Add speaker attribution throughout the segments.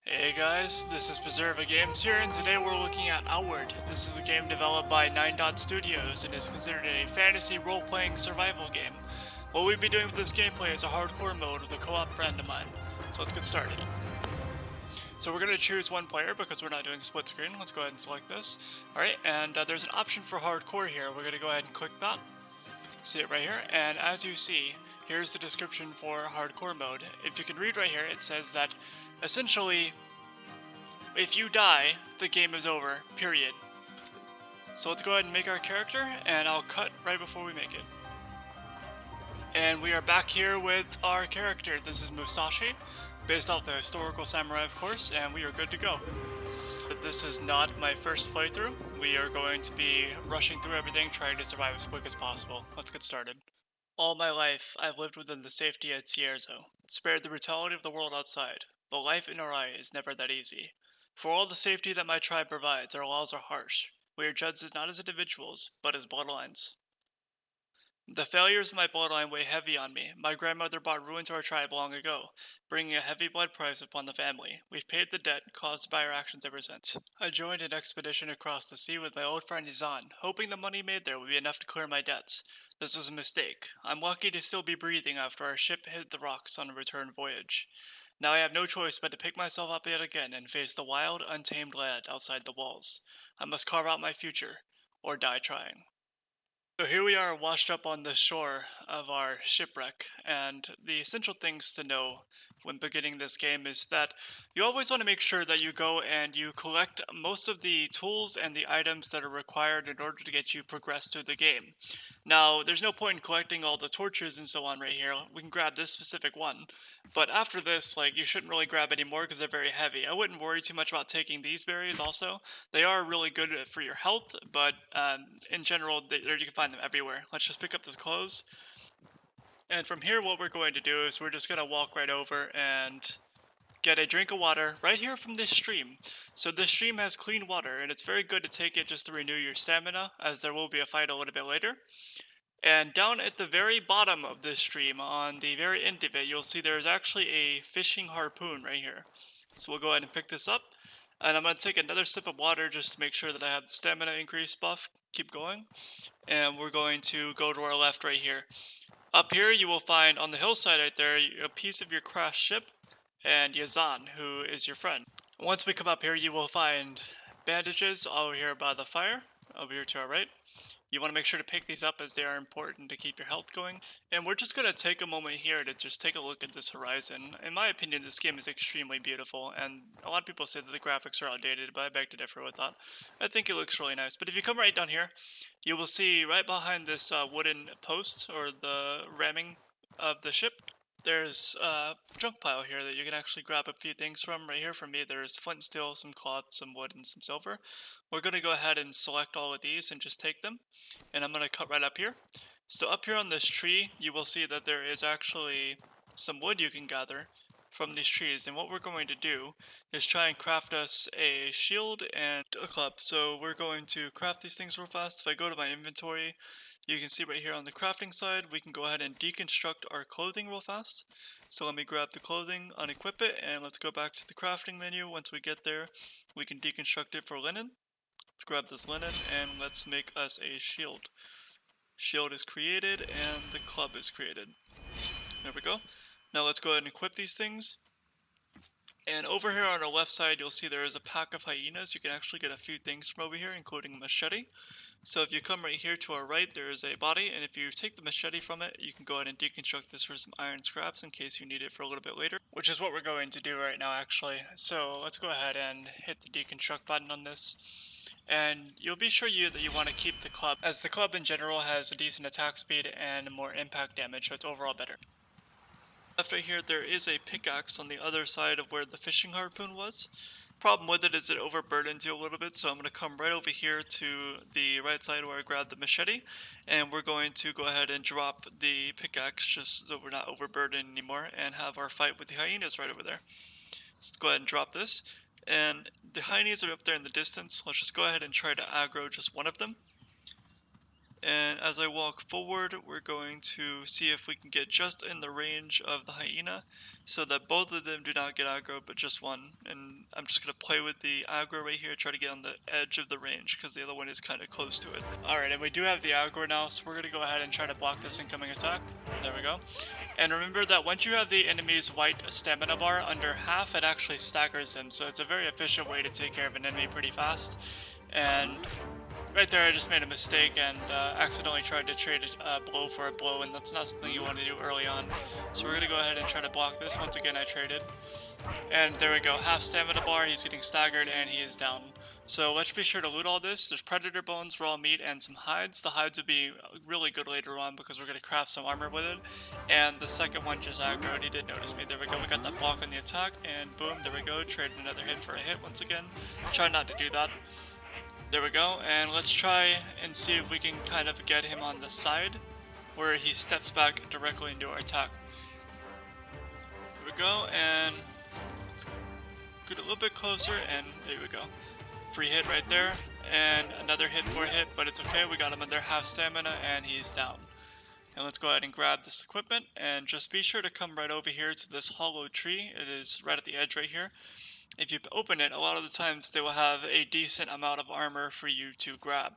Speaker 1: Hey guys, this is Perserva Games here, and today we're looking at Outward. This is a game developed by 9 Studios and is considered a fantasy role-playing survival game. What we'll be doing with this gameplay is a hardcore mode with a co-op friend of mine. So let's get started. So we're going to choose one player because we're not doing split screen. Let's go ahead and select this. Alright, and there's an option for hardcore here. We're going to go ahead and click that. See it right here, and as you see, here's the description for hardcore mode. If you can read right here, it says that essentially, if you die, the game is over, period. So let's go ahead and make our character, and I'll cut right before we make it. And we are back here with our character. This is Musashi, based off the historical samurai, of course, and we are good to go. But this is not my first playthrough. We are going to be rushing through everything, trying to survive as quick as possible. Let's get started. All my life, I've lived within the safety at Cierzo, spared the brutality of the world outside, but life in Arai is never that easy. For all the safety that my tribe provides, our laws are harsh. We are judged not as individuals, but as bloodlines. The failures of my bloodline weigh heavy on me. My grandmother brought ruin to our tribe long ago, bringing a heavy blood price upon the family. We've paid the debt caused by our actions ever since. I joined an expedition across the sea with my old friend Izan, hoping the money made there would be enough to clear my debts. This was a mistake. I'm lucky to still be breathing after our ship hit the rocks on a return voyage. Now I have no choice but to pick myself up yet again and face the wild, untamed land outside the walls. I must carve out my future, or die trying. So here we are washed up on the shore of our shipwreck, and the essential things to know when beginning this game is that you always want to make sure that you go and you collect most of the tools and the items that are required in order to get you progressed through the game. Now, there's no point in collecting all the torches and so on right here. We can grab this specific one. But after this, like, you shouldn't really grab any more because they're very heavy. I wouldn't worry too much about taking these berries also. They are really good for your health, but in general, you can find them everywhere. Let's just pick up this clothes. And from here, what we're going to do is we're just going to walk right over and get a drink of water right here from this stream. So this stream has clean water, and it's very good to take it just to renew your stamina, as there will be a fight a little bit later. And down at the very bottom of this stream, on the very end of it, you'll see there's actually a fishing harpoon right here. So we'll go ahead and pick this up. And I'm going to take another sip of water just to make sure that I have the stamina increase buff. Keep going. And we're going to go to our left right here. Up here you will find on the hillside right there a piece of your crashed ship and Yazan, who is your friend. Once we come up here, you will find bandages over here by the fire, over here to our right. You want to make sure to pick these up as they are important to keep your health going. And we're just going to take a moment here to just take a look at this horizon. In my opinion, this game is extremely beautiful, and a lot of people say that the graphics are outdated, but I beg to differ with that. I think it looks really nice. But if you come right down here, you will see right behind this wooden post, or the ramming of the ship, there's a junk pile here that you can actually grab a few things from. Right here for me, there's flint and steel, some cloth, some wood, and some silver. We're going to go ahead and select all of these and just take them. And I'm going to cut right up here. So up here on this tree, you will see that there is actually some wood you can gather from these trees. And what we're going to do is try and craft us a shield and a club. So we're going to craft these things real fast. If I go to my inventory, you can see right here on the crafting side, we can go ahead and deconstruct our clothing real fast. So let me grab the clothing, unequip it, and let's go back to the crafting menu. Once we get there, we can deconstruct it for linen. Let's grab this linen and let's make us a shield. Shield is created and the club is created. There we go. Now let's go ahead and equip these things. And over here on our left side, you'll see there is a pack of hyenas. You can actually get a few things from over here, including a machete. So if you come right here to our right, there is a body, and if you take the machete from it, you can go ahead and deconstruct this for some iron scraps in case you need it for a little bit later, which is what we're going to do right now actually. So let's go ahead and hit the deconstruct button on this. And you'll be sure that you want to keep the club, as the club in general has a decent attack speed and more impact damage, so it's overall better. Left right here, there is a pickaxe on the other side of where the fishing harpoon was. Problem with it is it overburdens you a little bit, so I'm going to come right over here to the right side where I grabbed the machete, and we're going to go ahead and drop the pickaxe just so we're not overburdened anymore, and have our fight with the hyenas right over there. Let's go ahead and drop this, and the hyenas are up there in the distance. Let's just go ahead and try to aggro just one of them. And as I walk forward, we're going to see if we can get just in the range of the hyena so that both of them do not get aggro, but just one. And I'm just going to play with the aggro right here, try to get on the edge of the range because the other one is kind of close to it. Alright, and we do have the aggro now, so we're going to go ahead and try to block this incoming attack. There we go. And remember that once you have the enemy's white stamina bar under half, it actually staggers them, so it's a very efficient way to take care of an enemy pretty fast. And right there I just made a mistake and accidentally tried to trade a blow for a blow, and that's not something you want to do early on. So we're going to go ahead and try to block this. Once again I traded. And there we go, half stamina bar, he's getting staggered and he is down. So let's be sure to loot all this. There's predator bones, raw meat, and some hides. The hides will be really good later on because we're going to craft some armor with it. And the second one just aggroed, he did notice me. There we go, we got that block on the attack, and boom, there we go, traded another hit for a hit once again. Try not to do that. There we go, and let's try and see if we can kind of get him on the side where he steps back directly into our attack. There we go, and let's get a little bit closer, and there we go. Free hit right there, and another hit for a hit, but it's okay, we got him under half stamina, and he's down. And let's go ahead and grab this equipment, and just be sure to come right over here to this hollow tree. It is right at the edge right here. If you open it, a lot of the times they will have a decent amount of armor for you to grab.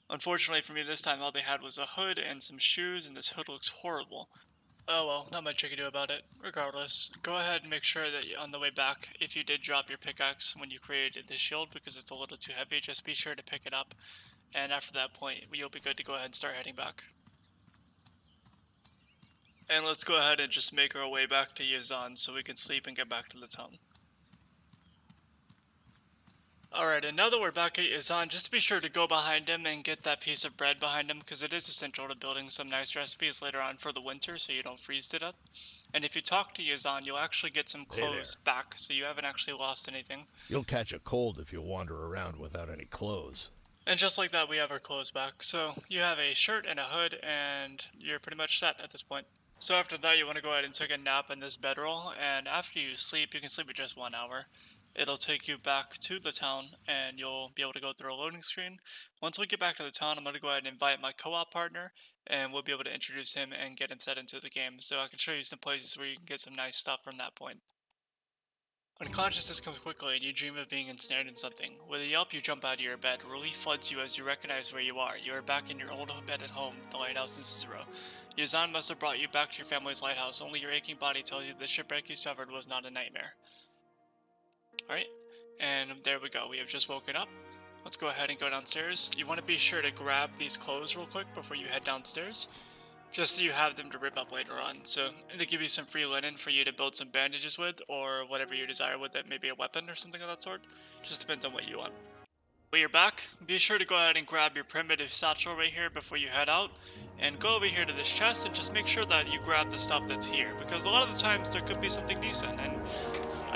Speaker 1: Unfortunately for me this time, all they had was a hood and some shoes, and this hood looks horrible. Oh well, not much you can do about it. Regardless, go ahead and make sure that on the way back, if you did drop your pickaxe when you created the shield because it's a little too heavy, just be sure to pick it up. And after that point, you'll be good to go ahead and start heading back. And let's go ahead and just make our way back to Yazan so we can sleep and get back to the town. Alright, and now that we're back at Yazan, just be sure to go behind him and get that piece of bread behind him because it is essential to building some nice recipes later on for the winter so you don't freeze to death. And if you talk to Yazan, you'll actually get some clothes back, so you haven't actually lost anything.
Speaker 2: You'll catch a cold if you wander around without any clothes.
Speaker 1: And just like that, we have our clothes back. So you have a shirt and a hood, and you're pretty much set at this point. So after that, you want to go ahead and take a nap in this bedroll, and after you sleep, you can sleep for just 1 hour. It'll take you back to the town, and you'll be able to go through a loading screen. Once we get back to the town, I'm going to go ahead and invite my co-op partner, and we'll be able to introduce him and get him set into the game, so I can show you some places where you can get some nice stuff from that point. Unconsciousness comes quickly, and you dream of being ensnared in something. With a yelp, you jump out of your bed. Relief floods you as you recognize where you are. You are back in your old bed at home, the lighthouse in Cicero. Yazan must have brought you back to your family's lighthouse. Only your aching body tells you the shipwreck you suffered was not a nightmare. Alright, and there we go, we have just woken up. Let's go ahead and go downstairs. You want to be sure to grab these clothes real quick before you head downstairs, just so you have them to rip up later on. So, to give you some free linen for you to build some bandages with, or whatever you desire with it, maybe a weapon or something of that sort. Just depends on what you want. When you're back, be sure to go ahead and grab your primitive satchel right here before you head out, and go over here to this chest and just make sure that you grab the stuff that's here, because a lot of the times there could be something decent, and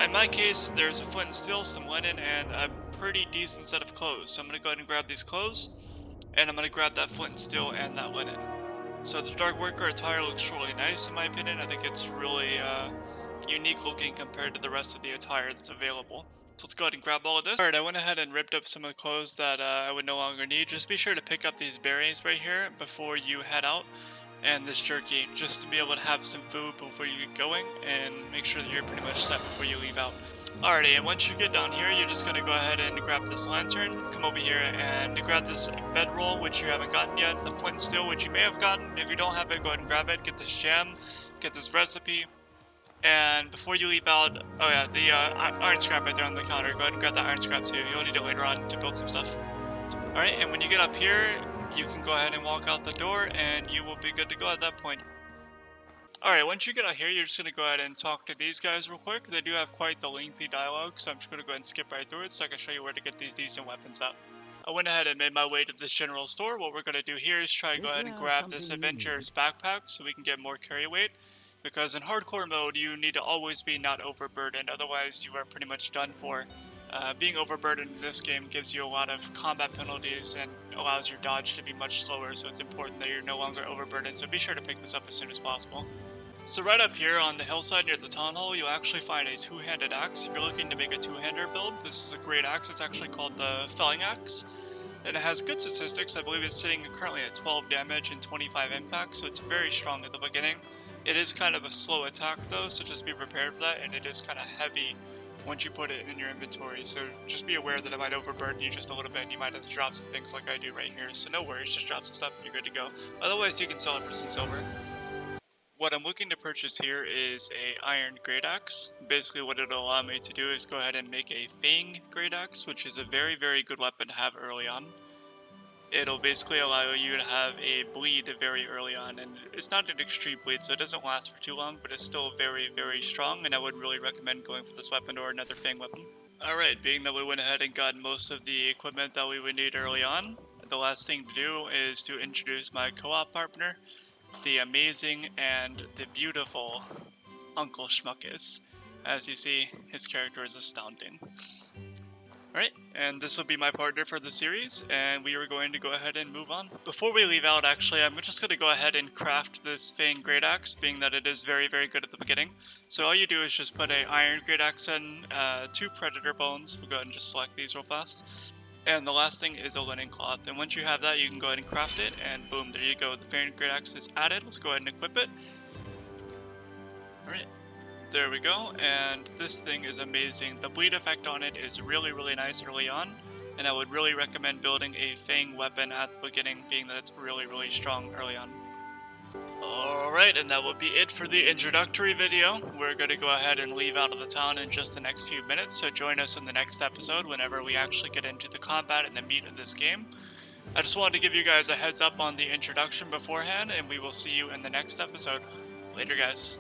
Speaker 1: in my case, there's a flint and steel, some linen, and a pretty decent set of clothes. So I'm going to go ahead and grab these clothes, and I'm going to grab that flint and steel and that linen. So the Dark Worker attire looks really nice in my opinion. I think it's really unique looking compared to the rest of the attire that's available. So let's go ahead and grab all of this. Alright, I went ahead and ripped up some of the clothes that I would no longer need. Just be sure to pick up these berries right here before you head out, and this jerky, just to be able to have some food before you get going, and make sure that you're pretty much set before you leave out. Alrighty, and once you get down here, you're just going to go ahead and grab this lantern, come over here and grab this bedroll, which you haven't gotten yet, the flint and steel, which you may have gotten. If you don't have it, go ahead and grab it, get this jam, get this recipe. And before you leave out, oh yeah, the iron scrap right there on the counter. Go ahead and grab that iron scrap too. You'll need it later on to build some stuff. Alright, and when you get up here, you can go ahead and walk out the door, and you will be good to go at that point. Alright, once you get out here, you're just going to go ahead and talk to these guys real quick. They do have quite the lengthy dialogue, so I'm just going to go ahead and skip right through it so I can show you where to get these decent weapons at. I went ahead and made my way to this general store. What we're going to do here is try to go ahead and grab this adventurer's backpack so we can get more carry weight. Because in hardcore mode, you need to always be not overburdened, otherwise you are pretty much done for. Being overburdened in this game gives you a lot of combat penalties and allows your dodge to be much slower, so it's important that you're no longer overburdened, so be sure to pick this up as soon as possible. So right up here on the hillside near the town hall, you'll actually find a two-handed axe. If you're looking to make a two-hander build, this is a great axe. It's actually called the felling axe. And it has good statistics. I believe it's sitting currently at 12 damage and 25 impact, so it's very strong at the beginning. It is kind of a slow attack though, so just be prepared for that, and it is kind of heavy once you put it in your inventory, so just be aware that it might overburden you just a little bit, and you might have to drop some things like I do right here, so no worries, just drop some stuff and you're good to go. Otherwise, you can sell it for some silver. What I'm looking to purchase here is a iron great axe. Basically what it'll allow me to do is go ahead and make a fang great axe, which is a very, very good weapon to have early on. It'll basically allow you to have a bleed very early on, and it's not an extreme bleed, so it doesn't last for too long, but it's still very, very strong, and I would really recommend going for this weapon or another fang weapon. Alright, being that we went ahead and got most of the equipment that we would need early on, the last thing to do is to introduce my co-op partner, the amazing and the beautiful Uncle Schmuckus. As you see, his character is astounding. Alright, and this will be my partner for the series, and we are going to go ahead and move on. Before we leave out, actually, I'm just going to go ahead and craft this Fang Great Axe, being that it is very, very good at the beginning. So all you do is just put a Iron Great Axe in, 2 Predator Bones. We'll go ahead and just select these real fast. And the last thing is a linen cloth, and once you have that, you can go ahead and craft it, and boom, there you go. The Fang Great Axe is added. Let's go ahead and equip it. Alright. There we go, and this thing is amazing. The bleed effect on it is really, really nice early on, and I would really recommend building a Fang weapon at the beginning, being that it's really, really strong early on. Alright, and that will be it for the introductory video. We're going to go ahead and leave out of the town in just the next few minutes, so join us in the next episode whenever we actually get into the combat and the meat of this game. I just wanted to give you guys a heads up on the introduction beforehand, and we will see you in the next episode. Later, guys.